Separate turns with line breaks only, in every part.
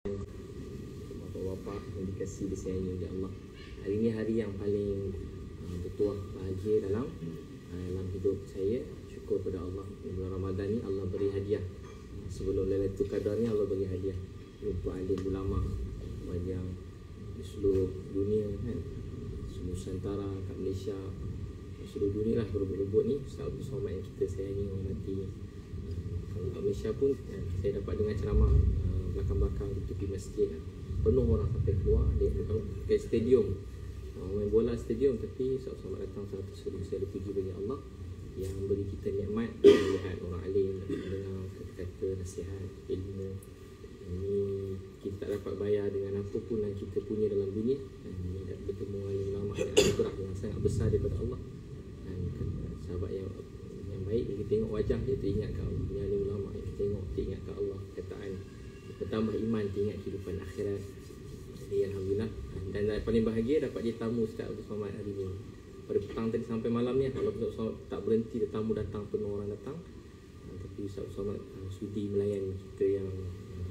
bapak-bapak yang dikasihi disayangi oleh Allah. Hari ini hari yang paling bertuah bahagia dalam hidup saya. Syukur pada Allah, bulan Ramadan ni Allah beri hadiah. Sebelum Lailatul Qadar ni Allah beri hadiah jumpa alim ulama yang di seluruh dunia kan, seluruh Nusantara, kat Malaysia, seluruh dunia lah berebut-rebut ni Ustaz Abdul Somad yang kita sayangi, hormati. Kalau kat Malaysia pun saya dapat dengar ceramah belakang-belakang di tepi masjid, penuh orang sampai keluar. Dia bukan ke stadium, main bola stadium, tapi Ustaz Somad datang satu seribu. Saya puji bagi Allah yang beri kita nikmat melihat orang alim, dengar kata-kata nasihat, ilmu. Ini kita tak dapat bayar dengan apa pun yang kita punya dalam dunia. Dan ini dah bertemu alim ulama dan anugerah yang sangat besar daripada Allah. Dan sahabat yang baik, kita tengok wajah dia teringat ke Allah. Yang alim ulama yang kita tengok teringat ke Allah, kataan bertambah iman, teringat kehidupan akhirat. Jadi alhamdulillah. Dan paling bahagia dapat dia tamu Ustaz Abdul Somad hari ini. Pada petang tadi sampai malam ni, kalau Ustaz Somad tak berhenti, tetamu datang, penuh orang datang. Tapi Ustaz Somad sudi melayan kita yang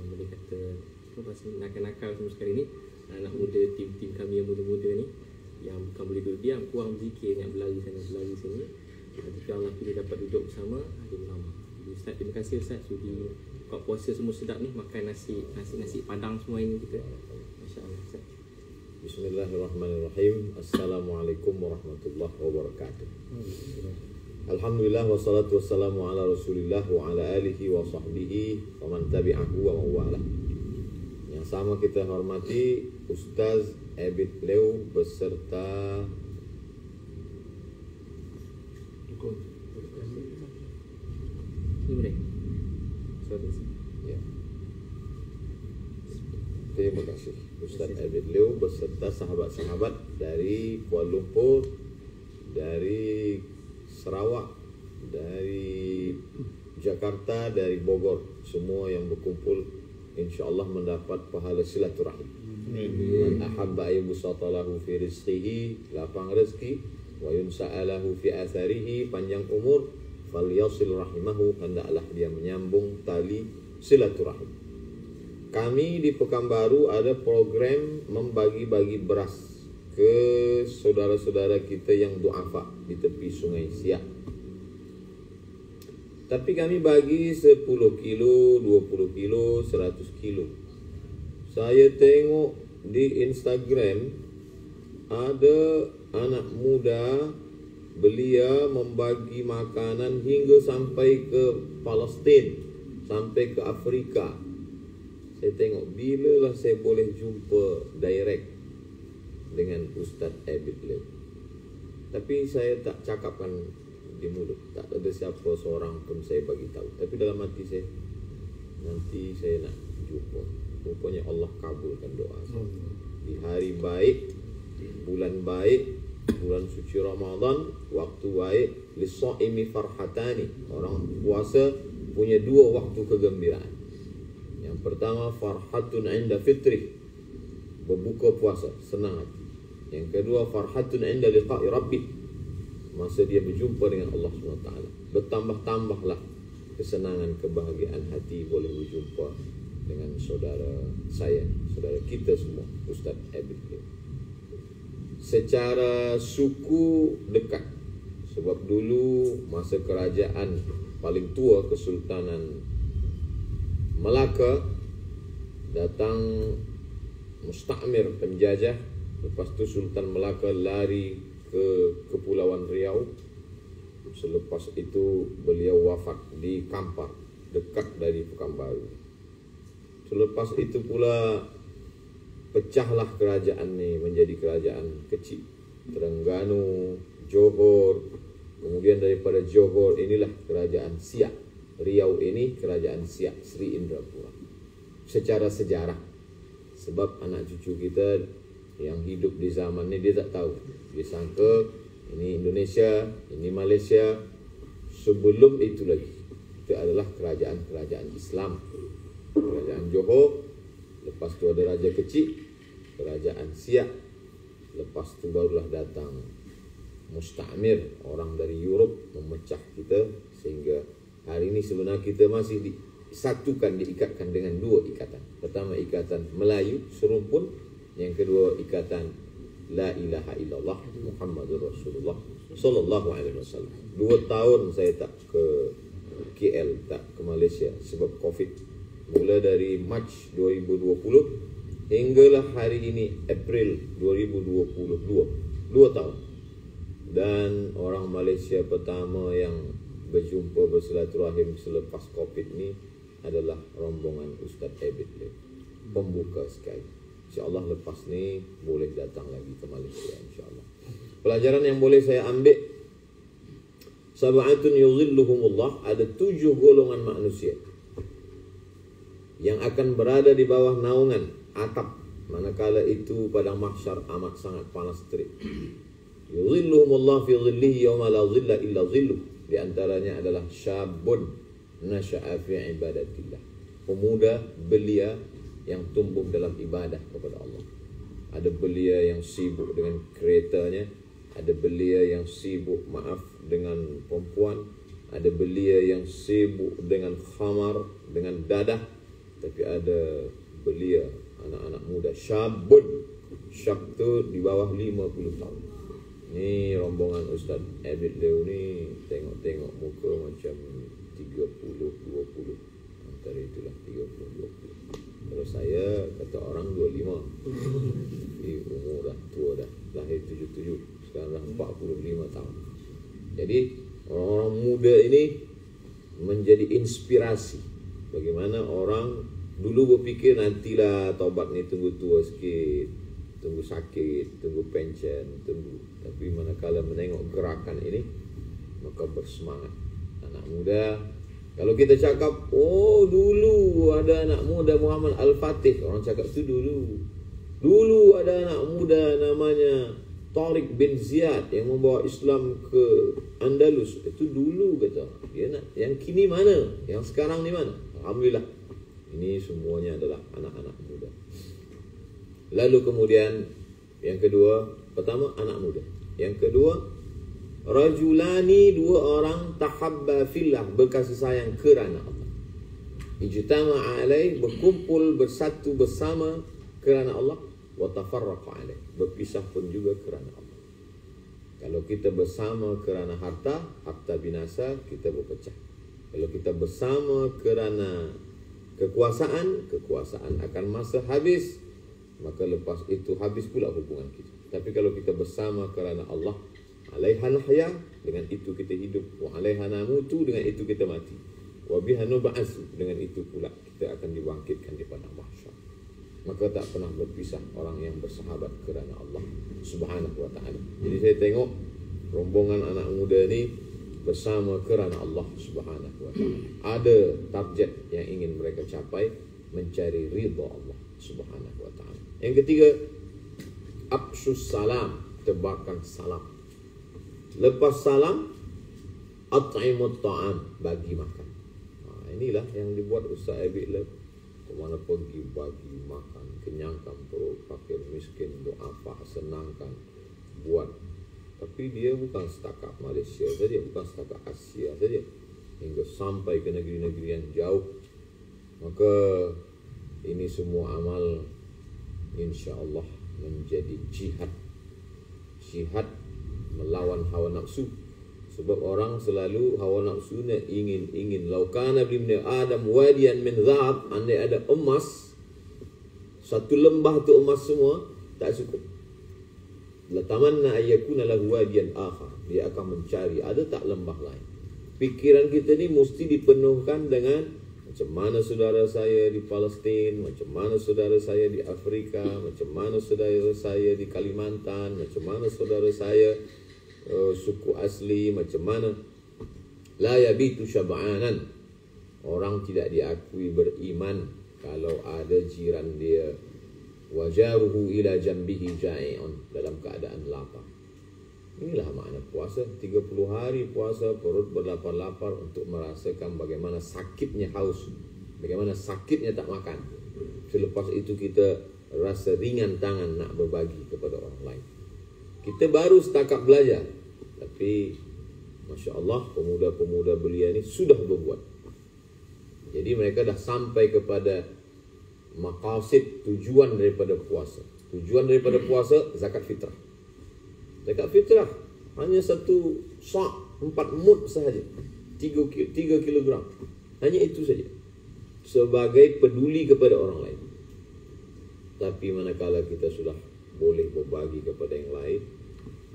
boleh kata pasal nakal-nakal semua sekali ni, anak muda, tim-tim kami yang muda-muda ni, yang bukan boleh duduk diam, kurang berzikir, nak berlari sana berlari sini. Tapi Allah pilih dapat duduk bersama alim ulama. Jadi Ustaz, terima kasih Ustaz sudi buka puasa semua sedap ni, makan nasi padang semua ini kita. Masya-Allah Ustaz.
Bismillahirrahmanirrahim. Assalamualaikum warahmatullahi wabarakatuh. Alhamdulillah wassalatu wassalamu ala Rasulillah wa ala alihi wa sahbihi wa man tabi'ahu wa mawalah. Yang sama kita hormati Ustaz Abid Leo beserta ya. Terima kasih Ustaz Abid Leo beserta sahabat-sahabat dari Kuala Lumpur, dari Sarawak, dari Jakarta, dari Bogor, semua yang berkumpul insya-Allah mendapat pahala silaturahim. Man ahabba ayyubsatalahu fi rizqihi, lapang rezeki, wa yunsa'alahu fi atharihi, panjang umur, falyasil rahimahu, hendaklah dia menyambung tali silaturahim. Kami di Pekanbaru ada program membagi-bagi beras ke saudara-saudara kita yang duafa di tepi Sungai Siak. Tapi kami bagi 10 kilo, 20 kilo, 100 kilo. Saya tengok di Instagram ada anak muda belia membagi makanan hingga sampai ke Palestin, sampai ke Afrika. Saya tengok bilalah saya boleh jumpa direct dengan Ustaz Abid Leo. Tapi saya tak cakapkan di mulut, tak ada siapa seorang pun saya bagi tahu. Tapi dalam hati saya, nanti saya nak jumpa. Rupanya Allah kabulkan doa saya. Di hari baik, bulan baik, bulan suci Ramadan, waktu baik, lis-shaimi farhatani. Orang puasa punya dua waktu kegembiraan. Yang pertama farhatun 'inda fitri, berbuka puasa, senang hati. Yang kedua farhatun 'inda liqa'i rabbih, masa dia berjumpa dengan Allah SWT. Bertambah-tambahlah kesenangan, kebahagiaan hati boleh berjumpa dengan saudara saya, saudara kita semua, Ustaz Abid Leo. Secara suku dekat, sebab dulu masa kerajaan paling tua Kesultanan Melaka, datang mustakmir, penjajah. Lepas tu Sultan Melaka lari ke Kepulauan Riau. Selepas itu beliau wafat di Kampar, dekat dari Pekanbaru. Selepas itu pula pecahlah kerajaan ni menjadi kerajaan kecil. Terengganu, Johor, kemudian daripada Johor inilah kerajaan Siak. Riau ini kerajaan Siak, Sri Indrapura. Secara sejarah, sebab anak cucu kita yang hidup di zaman ini dia tak tahu. Dia sangka ini Indonesia, ini Malaysia. Sebelum itu lagi, itu adalah kerajaan-kerajaan Islam. Kerajaan Johor, lepas tu ada raja kecil, kerajaan Siak. Lepas tu barulah datang mustakmir, orang dari Europe memecah kita, sehingga hari ini sebenarnya kita masih disatukan, diikatkan dengan dua ikatan. Pertama ikatan Melayu serumpun, yang kedua ikatan La ilaha illallah Muhammadur Rasulullah sallallahu alaihi wasallam. 2 tahun saya tak ke KL, tak ke Malaysia sebab Covid. Mula dari Mac 2020 hinggalah hari ini April 2022. 2 tahun. Dan orang Malaysia pertama yang berjumpa bersilaturahim selepas Covid ni adalah rombongan Ustaz Abid Lew, pembuka Skype. InsyaAllah lepas ni boleh datang lagi ke Malaysia, insyaAllah. Pelajaran yang boleh saya ambil, sab'atun yuzilluhumullah, ada 7 golongan manusia yang akan berada di bawah naungan atap manakala itu padang mahsyar amat sangat panas terik. Yuzilluhumullah fi zillihi yawma la zilla illa zilluh. Di antaranya adalah syabun nasya'a fi ibadatillah, pemuda belia yang tumbuh dalam ibadah kepada Allah. Ada belia yang sibuk dengan keretanya, ada belia yang sibuk dengan perempuan, ada belia yang sibuk dengan khamar, dengan dadah, tapi ada belia anak-anak muda, syabun. Syab tu di bawah 50 tahun. Ni rombongan Ustaz Abid Lew ni tengok-tengok muka macam 30-20, antara itulah 30-20. Kalau saya kata orang 25, umur dah tua dah, lahir 77, sekarang dah 45 tahun. Jadi orang-orang muda ini menjadi inspirasi. Bagaimana orang dulu berfikir nantilah taubat ni tunggu tua sikit, tunggu sakit, tunggu pension, tunggu. Tapi manakala menengok gerakan ini, maka bersemangat. Anak muda, kalau kita cakap, oh dulu ada anak muda Muhammad Al-Fatih, orang cakap tu dulu. Dulu ada anak muda namanya Tariq bin Ziyad yang membawa Islam ke Andalus. Itu dulu kata. Dia nak, yang kini mana? Yang sekarang ni mana? Alhamdulillah. Ini semuanya adalah anak-anak muda. Lalu kemudian yang kedua, pertama anak muda. Yang kedua, rajulani, 2 orang tahabba fillah, berkasih sayang kerana Allah. Ijtama'a alaih, berkumpul bersatu bersama kerana Allah, wa tafarraqa alaih, berpisah pun juga kerana Allah. Kalau kita bersama kerana harta, harta binasa, kita berpecah. Kalau kita bersama kerana kekuasaan, kekuasaan akan masa habis, maka lepas itu habis pula hubungan kita. Tapi kalau kita bersama kerana Allah, alaiha nahya, dengan itu kita hidup, wa alaiha namutu, dengan itu kita mati, wa biha nub'atsu, dengan itu pula kita akan dibangkitkan di padang mahsyar. Maka tak pernah berpisah orang yang bersahabat kerana Allah Subhanahu wa taala. Jadi saya tengok rombongan anak muda ni bersama kerana Allah Subhanahu wa taala. Ada target yang ingin mereka capai, mencari ridha Allah Subhanahu wa taala. Yang ketiga, afshus salam, tebarkan salam. Lepas salam, at'imut ta'am, bagi makan. Inilah yang dibuat Ustaz Abid Lew. Kemana pergi bagi makan, kenyangkan perut fakir miskin, du'afa, senangkan, buat. Tapi dia bukan setakat Malaysia saja, bukan setakat Asia saja, hingga sampai ke negeri-negeri yang jauh. Maka ini semua amal insya-Allah menjadi jihad. Jihad melawan hawa nafsu. Sebab orang selalu hawa nafsu nak ingin laukana bimni Adam wadiyan min zahab, andai ada emas, satu lembah tu emas semua, tak cukup. La tamanna ayyakuna lahu wadiyan akhar, dia akan mencari ada tak lembah lain. Pikiran kita ni mesti dipenuhkan dengan macam mana saudara saya di Palestin, macam mana saudara saya di Afrika, macam mana saudara saya di Kalimantan, macam mana saudara saya suku asli, macam mana. La yabitu syab'anan, orang tidak diakui beriman kalau ada jiran dia wajaruhu ila jambihi ja'i'un, dalam keadaan lapar. Inilah makna puasa. 30 hari puasa, perut berlapar-lapar untuk merasakan bagaimana sakitnya haus, bagaimana sakitnya tak makan. Selepas itu kita rasa ringan tangan nak berbagi kepada orang lain. Kita baru setakat belajar, tapi Masya Allah, pemuda-pemuda belia ni sudah berbuat. Jadi mereka dah sampai kepada maqasid, tujuan daripada puasa. Tujuan daripada puasa zakat fitrah. Zakat fitrah hanya 1 sa', 4 mud sahaja, 3 kilogram. Hanya itu saja, sebagai peduli kepada orang lain. Tapi manakala kita sudah boleh berbagi kepada yang lain,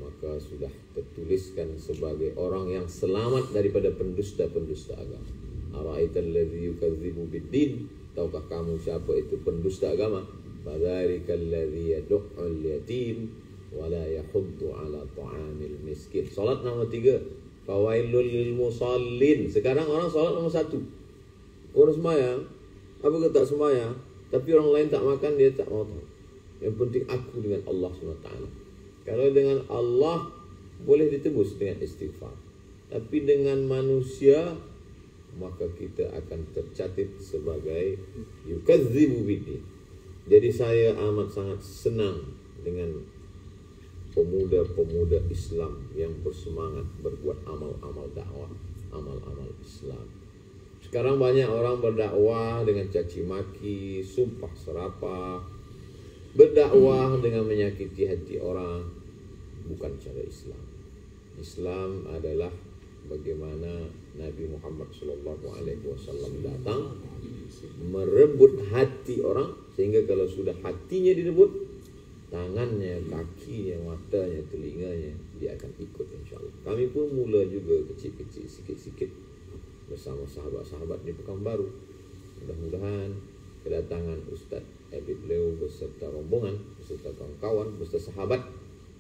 maka sudah tertuliskan sebagai orang yang selamat daripada pendusta-pendusta agama. Ara'aital ladzi yukadzibu biddin, tahukah kamu siapa itu pendusta agama? Fadzarikal ladzi yad'ul yatim wa la yahuddu 'ala ta'amil miskin. Salat nomor 3, fawailul lil musallin. Sekarang orang salat nomor 1. Orang sembahyang, apa ke tak sembahyang, tapi orang lain tak makan, dia tak mau tahu. Yang penting aku dengan Allah SWT. Kalau dengan Allah boleh ditebus dengan istighfar, tapi dengan manusia maka kita akan tercatat sebagai yukadzibu biddin. Jadi saya amat sangat senang dengan pemuda-pemuda Islam yang bersemangat berbuat amal-amal dakwah, amal-amal Islam. Sekarang banyak orang berdakwah dengan caci maki, sumpah serapah, berdakwah dengan menyakiti hati orang. Bukan cara Islam. Islam adalah bagaimana Nabi Muhammad SAW datang merebut hati orang, sehingga kalau sudah hatinya direbut, tangannya, kakinya, matanya, telinganya, dia akan ikut insyaAllah. Kami pun mula juga kecil-kecil, sikit-sikit bersama sahabat-sahabat di Pekanbaru. Mudah-mudahan kedatangan Ustaz Abid Leo beserta rombongan, beserta kawan-kawan, beserta sahabat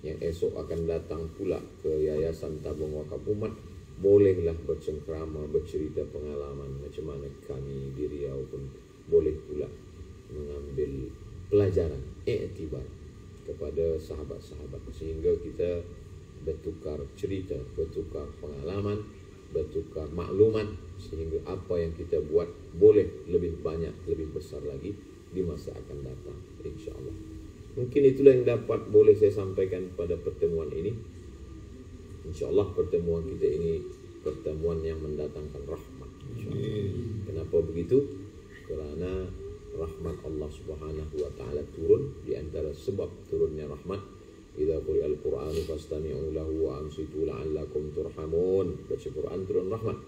yang esok akan datang pula ke Yayasan Tabung Wakaf Umat, bolehlah bercengkrama, bercerita pengalaman macam mana kami di Riau pun boleh pula mengambil pelajaran, iktibar kepada sahabat-sahabat, sehingga kita bertukar cerita, bertukar pengalaman, bertukar maklumat, sehingga apa yang kita buat boleh lebih banyak, lebih besar lagi di masa akan datang, insya-Allah. Mungkin itulah yang dapat boleh saya sampaikan pada pertemuan ini. InsyaAllah pertemuan kita ini pertemuan yang mendatangkan rahmat. Kenapa begitu? Kerana rahmat Allah Subhanahu wa taala turun. Di antara sebab turunnya rahmat, idza quri'al Qur'anu fastami'u lahu wa ansitu la'allakum turhamun. Baca Quran turun rahmat.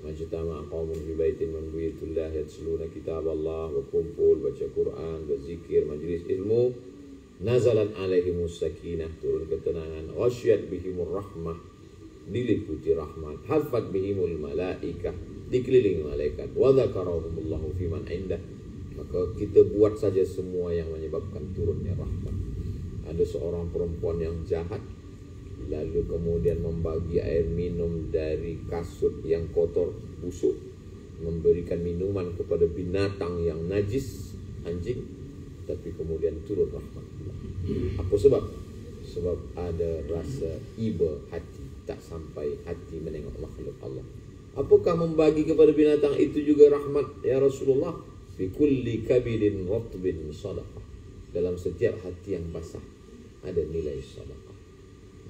Majtama'a qaumun fi baitin min buyutillah yatsluna kitaballah, wa kumpul baca Quran, berzikir, majlis ilmu, nazalan alaihimus sakinah, turun ketenangan, wasyad bihimur rahmah, diliputi rahmat, hafat bihimul malaikah, dikelilingi malaikat, wa dzakarahumullahu fiman indah. Maka kita buat saja semua yang menyebabkan turunnya rahmat. Ada seorang perempuan yang jahat, lalu kemudian membagi air minum dari kasut yang kotor, busuk, memberikan minuman kepada binatang yang najis, anjing, tapi kemudian turun rahmat. Apa sebab? Sebab ada rasa iba hati, tak sampai hati menengok makhluk Allah. Apakah membagi kepada binatang itu juga rahmat ya Rasulullah? Fi kulli kabidin ratbin sadaqah. Dalam setiap hati yang basah ada nilai sedekah.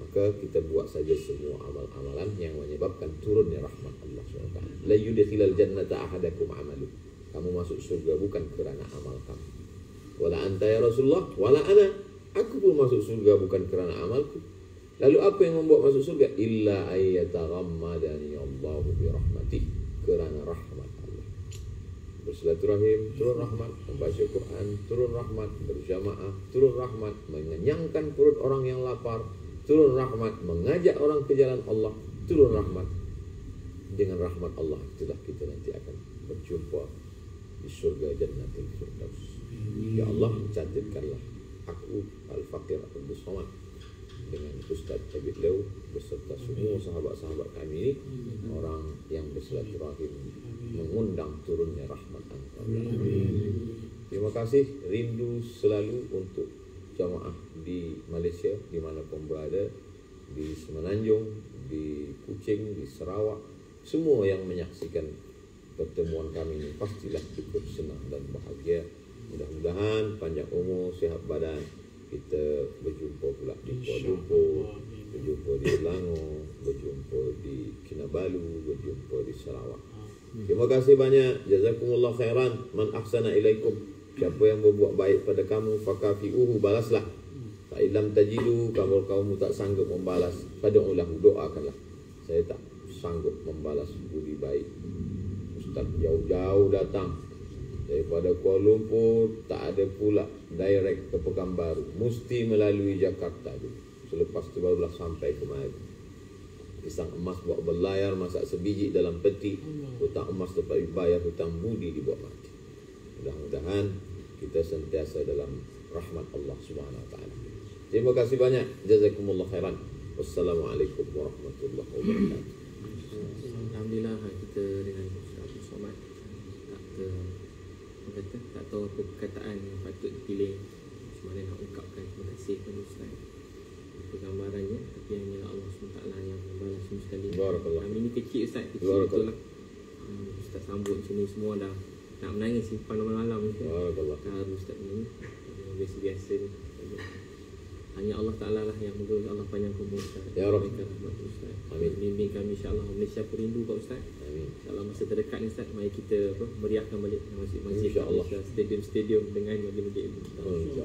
Maka kita buat saja semua amal-amalan yang menyebabkan turunnya rahmat Allah SWT. La yudkhilal jannata ahadakum amalu. Kamu masuk surga bukan kerana amal kamu. Wala anta ya Rasulullah, wala ana. Aku pun masuk surga bukan kerana amalku. Lalu apa yang membuat masuk surga? Illa ayyataghammadani Allahu bi rahmatih. Kerana rahmat Allah. Bersilaturahim, turun rahmat. Membaca Quran, turun rahmat. Berjamaah, turun rahmat. Mengenyangkan perut orang yang lapar, turun rahmat. Mengajak orang ke jalan Allah, turun rahmat. Dengan rahmat Allah itulah kita nanti akan berjumpa di surga Jannatul Firdaus. Ya Allah, catatkanlah aku Al-Faqir Abdul Somad dengan Ustaz Abid Leo beserta semua sahabat-sahabat kami ini, orang yang bersilaturahim mengundang turunnya rahmat Allah. Terima kasih, rindu selalu untuk jamaah di Malaysia dimanapun berada, di Semenanjung, di Kuching, di Sarawak, semua yang menyaksikan pertemuan kami ini pastilah ikut senang dan bahagia. Mudah-mudahan panjang umur, sihat badan. Kita berjumpa pula di Kuala Lumpur, berjumpa di Selangor, berjumpa di Kinabalu, berjumpa di Sarawak. Terima kasih banyak. Jazakumullah khairan. Man ahsana ilaikum. Siapa yang berbuat baik pada kamu, fakafi'uhu, balaslah. Fa illam tajidu, kalau kamu tak sanggup membalas, fad'ulahu, doakanlah. Saya tak sanggup membalas budi baik. Ustaz jauh-jauh datang daripada Kuala Lumpur, tak ada pula direct ke Pekanbaru, mesti melalui Jakarta dulu. Selepas tu barulah sampai kemari. Pisang emas buat berlayar, masak sebiji dalam peti. Hutang emas dapat dibayar, hutang budi dibuat mati. Mudah-mudahan kita sentiasa dalam rahmat Allah Subhanahu Wa Taala. Terima kasih banyak. Jazakumullah khairan. Wassalamualaikum warahmatullahi wabarakatuh.
Alhamdulillah kita dengan Ustaz Abdul Somad tak tahu apa perkataan yang patut dipilih, macam mana nak ungkapkan terima kasih kepada Ustaz gambarannya, tapi hanya Allah SWT yang membalas semua sekali.
Barakallah.
Kami ni kecil Ustaz, kecil betul lah. Ustaz sambut macam ni semua dah nak menangis simpan malam-malam.
Barakallah.
Harus Ustaz ni biasa-biasa ni. Hanya Allah Ta'ala lah yang moga Allah panjang umur Ustaz.
Ya Rabb.
Ustaz.
Amin.
Bimbing kami insya-Allah. Malaysia perindu Pak Ustaz.
Amin.
Insya-Allah masa terdekat ni Ustaz, mari kita meriahkan balik masjid-masjid
InsyaAllah.
stadium-stadium dengan masjid-masjid.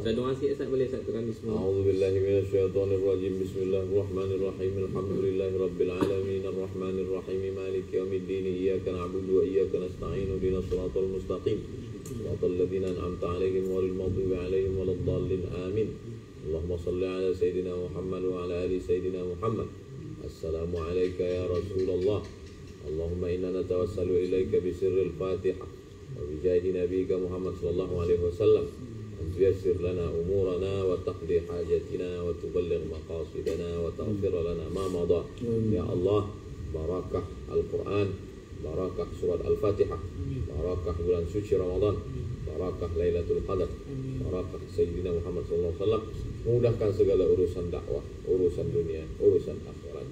Ustaz doa sikit Ustaz, boleh Ustaz untuk kami semua.
A'udzubillahi minasyaitonirrajim. Bismillahirrahmanirrahim. Alhamdulillahirabbil alamin. Arrahmanirrahim. Maliki yaumiddin. Iyyaka na'budu wa iyyaka nasta'in. Ihdinas siratal mustaqim. Siratal ladzina an'amta 'alaihim ghairil maghdubi 'alaihim waladdallin. Amin. Allahumma salli ala Sayyidina Muhammad wa ala ali Sayyidina Muhammad. Assalamu alayka ya Rasulullah. Allahumma inna natawassalu ilayka bisirril Fatihah wa bijahi nabiyika Muhammad sallallahu alaihi wasallam an tuyassir lana umurana wa taqdi hajatina wa tuballigh maqasidana wa taghfir lana ma madha. Ya Allah, barakah Al-Quran, barakah surat Al-Fatihah, barakah bulan suci Ramadan, barakah Lailatul Qadar, barakah Sayyidina Muhammad sallallahu alaihi wasallam. Mudahkan segala urusan dakwah, urusan dunia, urusan akhirat.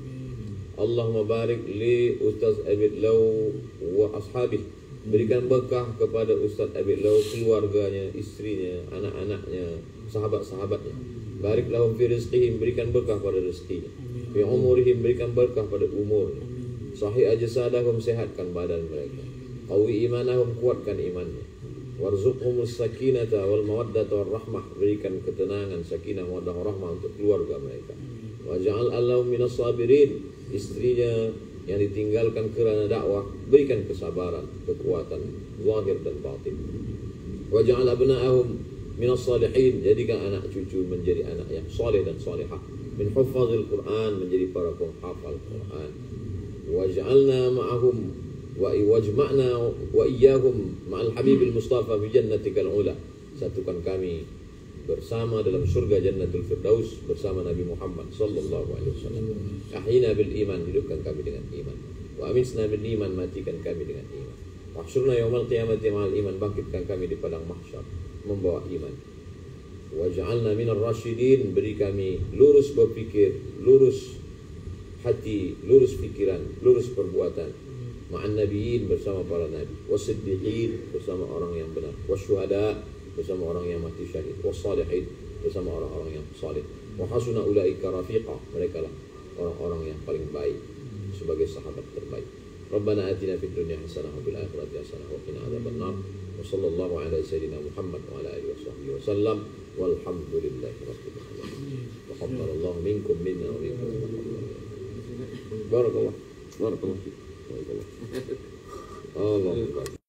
Allahumma barik li Ustaz Abid Law wa ashabih. Berikan berkah kepada Ustaz Abid Law, keluarganya, istrinya, anak-anaknya, sahabat-sahabatnya. Barik lahum fi rizqihim, berikan berkah pada rezekinya. Fi umurihim, berikan berkah pada umurnya. Sahih ajsadahum, sehatkan badan mereka. Qawi imanahum, kuatkan imannya. Warzuqhumus sakinata wal mawaddata war rahmah, berikan ketenangan, sakinah, mawaddah, rahmah untuk keluarga mereka. Waj'al allahum minas sabirin, istrinya yang ditinggalkan kerana dakwah, berikan kesabaran, kekuatan zahir dan batin. Waj'al abna'ahum minas salihin, jadikan anak cucu menjadi anak yang saleh dan salihah. Min huffazil Quran, menjadi para penghafal Quran. Waj'alna ma'ahum wajma'na wa iyyahum ma'al habibil mustafa fi jannatikal ula. Satukan kami bersama dalam surga Jannatul Firdaus bersama Nabi Muhammad sallallahu alaihi wasallam. Ahyina bil iman, hidupkan kami dengan iman. Wa amisna bil iman, matikan kami dengan iman. Wahsyurna yaumal qiyamati ma'al iman, bangkitkan kami di padang mahsyar membawa iman. Waj'alna minar rasyidin, beri kami lurus berfikir, lurus hati, lurus fikiran, lurus perbuatan. Ma'an nabiyyin, bersama para nabi, wasiddiqin, bersama orang yang benar, wasyuhada, bersama orang yang mati syahid, wassalihin, bersama orang-orang yang salih. Wa hasuna ulaika rafiqa, mereka lah orang-orang yang paling baik sebagai sahabat terbaik. Rabbana atina fid dunya hasanah wa fil akhirati hasanah wa qina adzabannar. Wa sallallahu ala sayyidina Muhammad wa ala alihi washabbihi wasallam. Walhamdulillahi rabbil alamin. Taqabbalallahu minkum minna wa minkum. Barakallah. Barakallah. Allah.